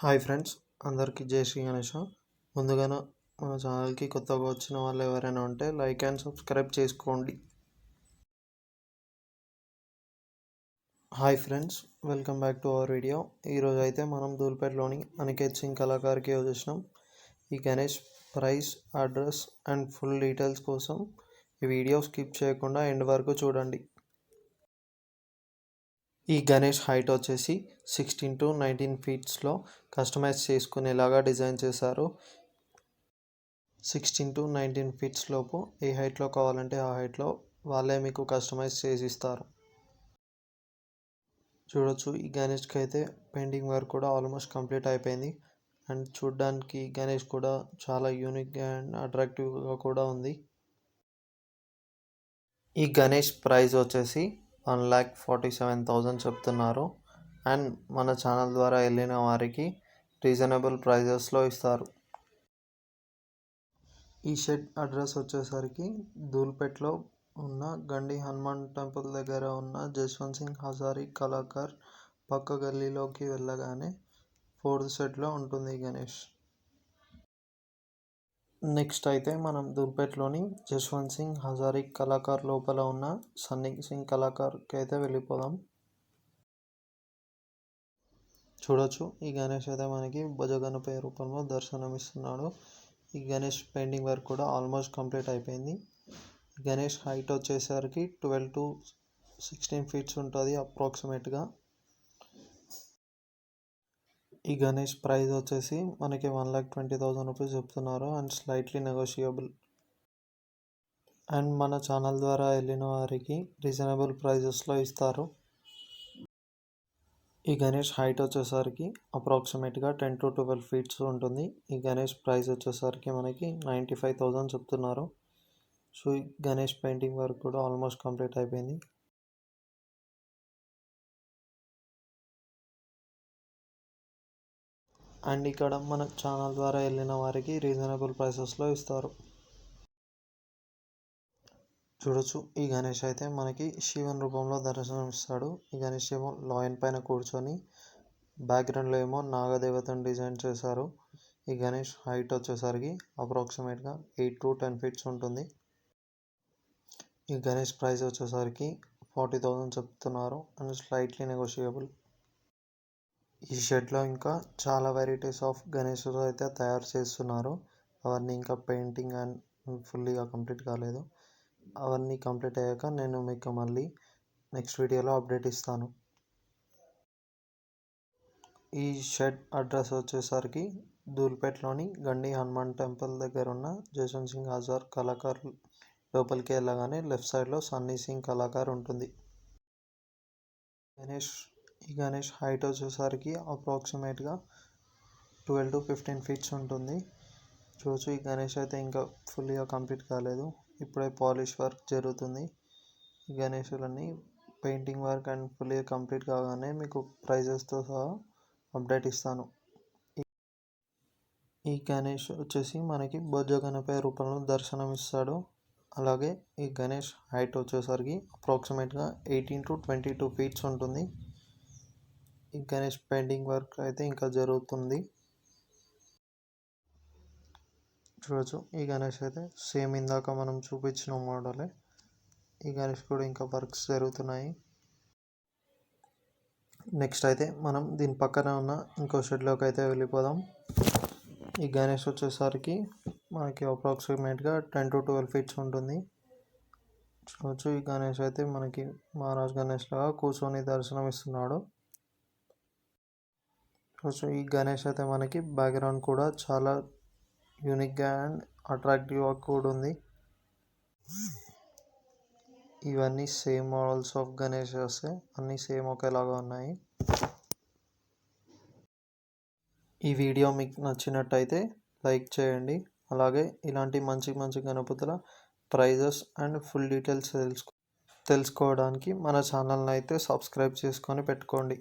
Hi friends, అందరికీ జై శ్రీ గణేష. ముందుగానే మన ఛానల్కి కొత్తగా వచ్చిన వాళ్ళు ఎవరైనా ఉంటే లైక్ అండ్ సబ్స్క్రైబ్ చేసుకోండి. Hi friends, welcome back to our video. ఈరోజు అయితే మనం ధూల్పేటలోని అనికేత్ సింగ్ కళాకార్కి వచ్చేసినాం. ఈ Ganesh price, address and full details కోసం ఈ వీడియో స్కిప్ చేయకుండా ఎండ్ వరకు చూడండి. ఈ గణేష్ హైట్ వచ్చేసి 16 to 19 ఫీట్స్లో కస్టమైజ్ చేసుకునేలాగా డిజైన్ చేశారు. 16 to 19 ఫీట్స్ లోపు ఏ హైట్లో కావాలంటే ఆ హైట్లో వాళ్ళే మీకు కస్టమైజ్ చేసి ఇస్తారు. చూడొచ్చు, ఈ గణేష్కి అయితే పెయింటింగ్ వర్క్ కూడా ఆల్మోస్ట్ కంప్లీట్ అయిపోయింది. అండ్ చూడ్డానికి గణేష్ కూడా చాలా యూనిక్గా అండ్ అట్రాక్టివ్గా కూడా ఉంది. ఈ గణేష్ ప్రైస్ వచ్చేసి 1,47,000 చెప్తున్నారు. అండ్ మన ఛానల్ ద్వారా వెళ్ళిన వారికి రీజనబుల్ ప్రైజెస్లో ఇస్తారు. ఈ షెడ్ అడ్రస్ వచ్చేసరికి ధూల్పేట్లో ఉన్న గండి హనుమాన్ టెంపుల్ దగ్గర ఉన్న జస్వంత్ సింగ్ హజారీ కళాకార్ పక్క గల్లీలోకి వెళ్ళగానే 4th షెడ్లో ఉంటుంది గణేష్. నెక్స్ట్ అయితే మనం ధూల్పేట్లోని జస్వంత్ సింగ్ హజారీ కళాకార్ లోపల ఉన్న సన్నీ సింగ్ కళాకార్కి అయితే వెళ్ళిపోదాం. చూడొచ్చు, ఈ గణేష్ అయితే మనకి భుజగణపతి రూపంలో దర్శనమిస్తున్నాడు. ఈ గణేష్ పెయింటింగ్ వర్క్ కూడా ఆల్మోస్ట్ కంప్లీట్ అయిపోయింది. గణేష్ హైట్ వచ్చేసరికి 12 to 16 ఫీట్స్ ఉంటుంది అప్రాక్సిమేట్గా. ఈ గణేష్ ప్రైస్ వచ్చేసి మనకి 1,20,000 రూపీస్ చెప్తున్నారు అండ్ స్లైట్లీ నెగోషియబుల్. అండ్ మన ఛానల్ ద్వారా వెళ్ళిన వారికి రీజనబుల్ ప్రైజెస్లో ఇస్తారు. ఈ గణేష్ హైట్ వచ్చేసరికి అప్రాక్సిమేట్గా 10 to 12 ఫీట్స్ ఉంటుంది. ఈ గణేష్ ప్రైస్ వచ్చేసరికి మనకి 95,000 చెప్తున్నారు. సో ఈ గణేష్ పెయింటింగ్ వర్క్ కూడా ఆల్మోస్ట్ కంప్లీట్ అయిపోయింది. అండ్ ఇక్కడ మన ఛానల్ ద్వారా వెళ్ళిన వారికి రీజనబుల్ ప్రైసెస్లో ఇస్తారు. చూడొచ్చు, ఈ గణేష్ అయితే మనకి శివన్ రూపంలో దర్శనం ఇస్తాడు. ఈ గణేష్ ఏమో లాయన్ పైన కూర్చొని బ్యాక్గ్రౌండ్లో ఏమో నాగదేవతను డిజైన్ చేశారు. ఈ గణేష్ హైట్ వచ్చేసరికి అప్రాక్సిమేట్గా 8 to 10 ఫీట్స్ ఉంటుంది. ఈ గణేష్ ప్రైస్ వచ్చేసరికి 40,000 చెప్తున్నారు అండ్ స్లైట్లీ నెగోషియబుల్. ఈ షెడ్లో ఇంకా చాలా వెరైటీస్ ఆఫ్ గణేషులు అయితే తయారు చేస్తున్నారు. అవన్నీ ఇంకా పెయింటింగ్ అండ్ ఫుల్లీగా కంప్లీట్ కాలేదు. అవన్నీ కంప్లీట్ అయ్యాక నేను మీకు మళ్ళీ నెక్స్ట్ వీడియోలో అప్డేట్ ఇస్తాను. ఈ షెడ్ అడ్రస్ వచ్చేసరికి ధూల్పేట్లోని గండి హనుమాన్ టెంపుల్ దగ్గర ఉన్న జస్వంత్ సింగ్ హజార్ కళాకార్ లోపలికి వెళ్ళగానే లెఫ్ట్ సైడ్లో సన్నీ సింగ్ కళాకార్ ఉంటుంది. ఈ గణేష్ హైట్ వచ్చేసరికి అప్రాక్సిమేట్గా 12 to 15 ఫీట్స్ ఉంటుంది. చూసి ఈ గణేష్ అయితే ఇంకా ఫుల్లీగా కంప్లీట్ కాలేదు, ఇప్పుడే పాలిష్ వర్క్ జరుగుతుంది. ఈ గణేషులన్నీ పెయింటింగ్ వర్క్ అండ్ ఫుల్లీగా కంప్లీట్ కాగానే మీకు ప్రైజెస్తో సహా అప్డేట్ ఇస్తాను. ఈ గణేష్ వచ్చేసి మనకి భుజగణపతి రూపంలో దర్శనం ఇస్తాడు. అలాగే ఈ గణేష్ హైట్ వచ్చేసరికి అప్రాక్సిమేట్గా 18 to 22 ఫీట్స్ ఉంటుంది. ఈ గణేష్ పెయింటింగ్ వర్క్ అయితే ఇంకా జరుగుతుంది. చూడొచ్చు, ఈ గణేష్ అయితే సేమ్ ఇందాక మనం చూపించిన మోడలే. ఈ గణేష్ కూడా ఇంకా వర్క్స్ జరుగుతున్నాయి. నెక్స్ట్ అయితే మనం దీని పక్కన ఉన్న ఇంకో షెడ్లోకి అయితే వెళ్ళిపోదాం. ఈ గణేష్ వచ్చేసరికి మనకి అప్రాక్సిమేట్గా 10 to 12 ఫీట్స్ ఉంటుంది. చూడొచ్చు, ఈ గణేష్ అయితే మనకి మహారాజ్ గణేష్ లాగా కూర్చొని దర్శనం ఇస్తున్నాడు. చూడొచ్చు, ఈ గణేష్ అయితే మనకి బ్యాక్గ్రౌండ్ కూడా చాలా యూనిక్గా అండ్ అట్రాక్టివ్గా కూడా ఉంది. ఇవన్నీ సేమ్ మోడల్స్ ఆఫ్ గణేష్, అన్నీ సేమ్ ఒకేలాగా ఉన్నాయి. ఈ వీడియో మీకు నచ్చినట్టయితే లైక్ చేయండి. అలాగే ఇలాంటి మంచి మంచి గణపతుల ప్రైజెస్ అండ్ ఫుల్ డీటెయిల్స్ తెలుసుకోవడానికి మన ఛానల్ని అయితే సబ్స్క్రైబ్ చేసుకొని పెట్టుకోండి.